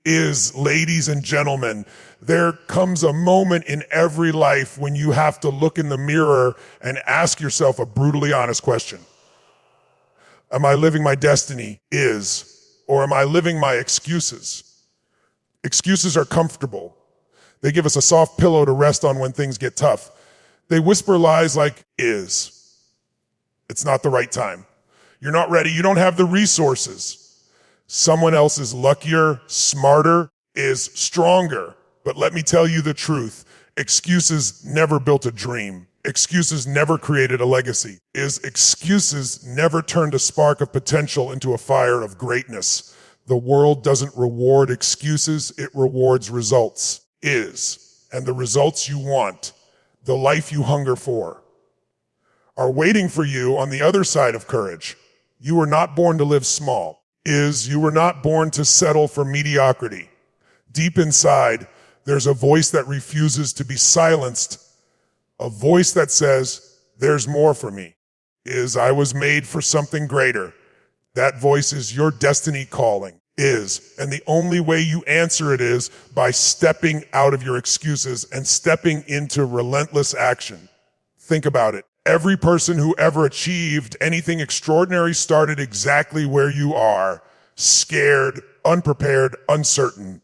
Ladies and gentlemen, there comes a moment in every life when you have to look in the mirror and ask yourself a brutally honest question. Am I living my destiny? Or am I living my excuses? Excuses are comfortable. They give us a soft pillow to rest on when things get tough. They whisper lies like, it's not the right time. You're not ready. You don't have the resources. Someone else is luckier, smarter, is stronger. But let me tell you the truth. Excuses never built a dream. Excuses never created a legacy. Excuses never turned a spark of potential into a fire of greatness. The world doesn't reward excuses, it rewards results. And the results you want, the life you hunger for, are waiting for you on the other side of courage. You were not born to live small. You were not born to settle for mediocrity. Deep inside, there's a voice that refuses to be silenced. A voice that says, there's more for me. I was made for something greater. That voice is your destiny calling. And the only way you answer it is by stepping out of your excuses and stepping into relentless action. Think about it. Every person who ever achieved anything extraordinary started exactly where you are, scared, unprepared, uncertain.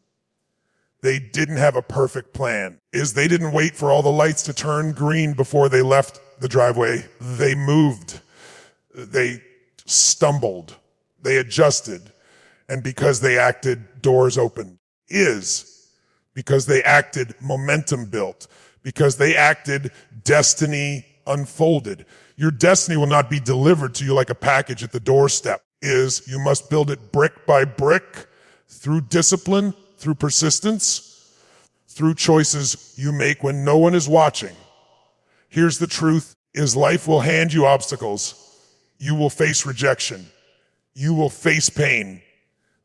They didn't have a perfect plan. They didn't wait for all the lights to turn green before they left the driveway. They moved. They stumbled. They adjusted. And because they acted, doors opened. Because they acted, momentum built. Because they acted, destiny unfolded. Your destiny will not be delivered to you like a package at the doorstep. You must build it brick by brick, through discipline, through persistence, through choices you make when no one is watching. Here's the truth, life will hand you obstacles. You will face rejection. You will face pain.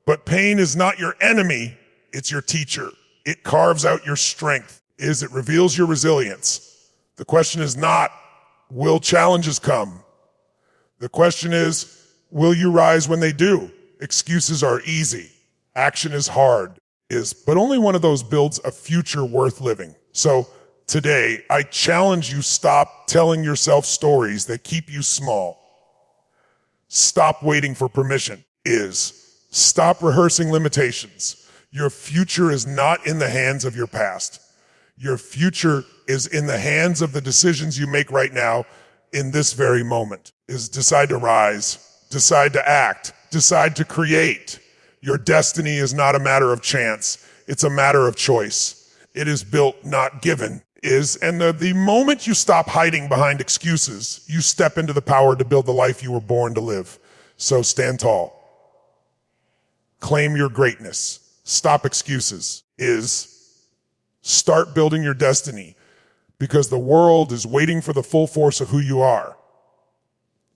But pain is not your enemy, it's your teacher. It carves out your strength. It reveals your resilience. The question is not, will challenges come? The question is, will you rise when they do? Excuses are easy. Action is hard. But only one of those builds a future worth living. So today, I challenge you, stop telling yourself stories that keep you small. Stop waiting for permission. Stop rehearsing limitations. Your future is not in the hands of your past. Your future is in the hands of the decisions you make right now in this very moment. Decide to rise, decide to act, decide to create. Your destiny is not a matter of chance. It's a matter of choice. It is built, not given. And the moment you stop hiding behind excuses, you step into the power to build the life you were born to live. So stand tall. Claim your greatness. Stop excuses. Start building your destiny, because the world is waiting for the full force of who you are.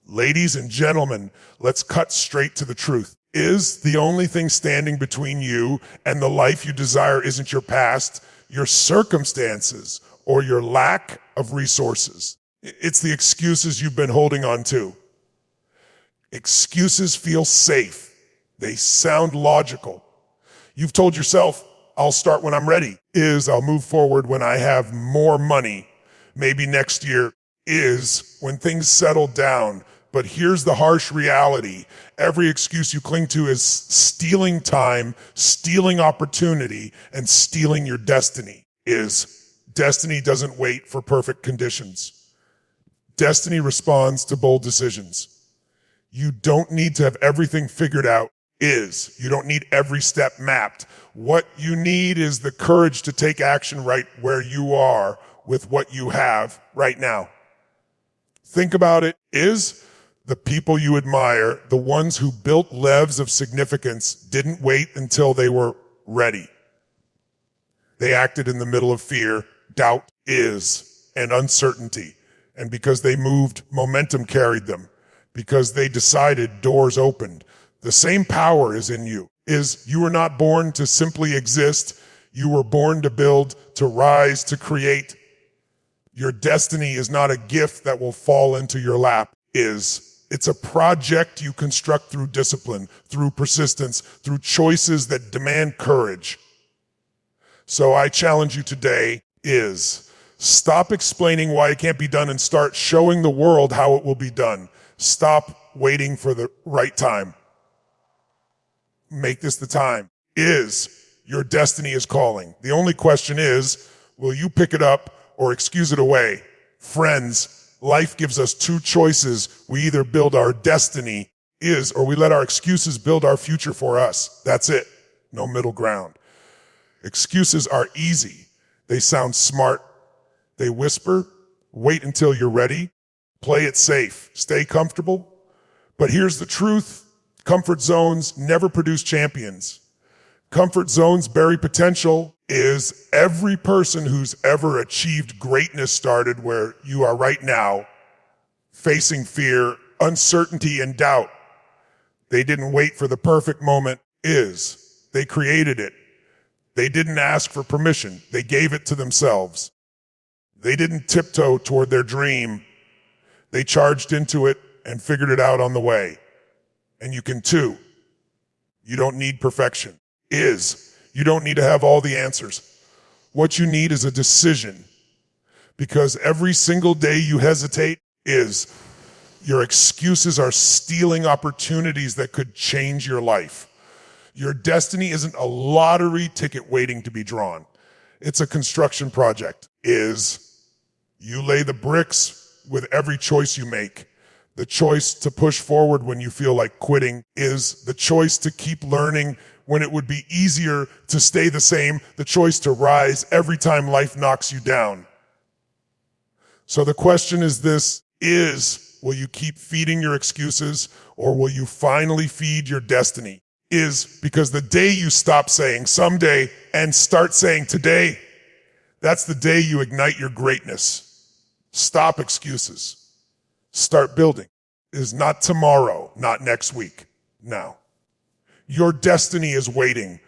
Ladies and gentlemen, let's cut straight to the truth. The only thing standing between you and the life you desire isn't your past, your circumstances, or your lack of resources. It's the excuses you've been holding on to. Excuses feel safe. They sound logical. You've told yourself, I'll start when I'm ready. I'll move forward when I have more money. Maybe next year. When things settle down. But here's the harsh reality. Every excuse you cling to is stealing time, stealing opportunity, and stealing your destiny. Destiny doesn't wait for perfect conditions. Destiny responds to bold decisions. You don't need to have everything figured out. You don't need every step mapped. What you need is the courage to take action right where you are with what you have right now. Think about it. The people you admire, the ones who built lives of significance, didn't wait until they were ready. They acted in the middle of fear, doubt, and uncertainty. And because they moved, momentum carried them. Because they decided, doors opened. The same power is in you. You were not born to simply exist. You were born to build, to rise, to create. Your destiny is not a gift that will fall into your lap. It's a project you construct through discipline, through persistence, through choices that demand courage. So I challenge you today is stop explaining why it can't be done and start showing the world how it will be done. Stop waiting for the right time. Make this the time. Your destiny is calling. The only question is, will you pick it up or excuse it away? Friends, life gives us two choices. We either build our destiny or we let our excuses build our future for us. That's it. No middle ground. Excuses are easy. They sound smart. They whisper, wait until you're ready. Play it safe. Stay comfortable. But here's the truth. Comfort zones never produce champions. Comfort zones bury potential. Every person who's ever achieved greatness started where you are right now, facing fear, uncertainty, and doubt. They didn't wait for the perfect moment. They created it. They didn't ask for permission. They gave it to themselves. They didn't tiptoe toward their dream. They charged into it and figured it out on the way. And you can too. You don't need perfection. You don't need to have all the answers. What you need is a decision. Because every single day you hesitate your excuses are stealing opportunities that could change your life. Your destiny isn't a lottery ticket waiting to be drawn. It's a construction project. You lay the bricks with every choice you make. The choice to push forward when you feel like quitting is the choice to keep learning when it would be easier to stay the same, the choice to rise every time life knocks you down. So the question is this, will you keep feeding your excuses or will you finally feed your destiny? Because the day you stop saying someday and start saying today, that's the day you ignite your greatness. Stop excuses. Start building. It is not tomorrow, not next week, now. Your destiny is waiting.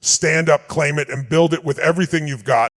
Stand up, claim it, and build it with everything you've got.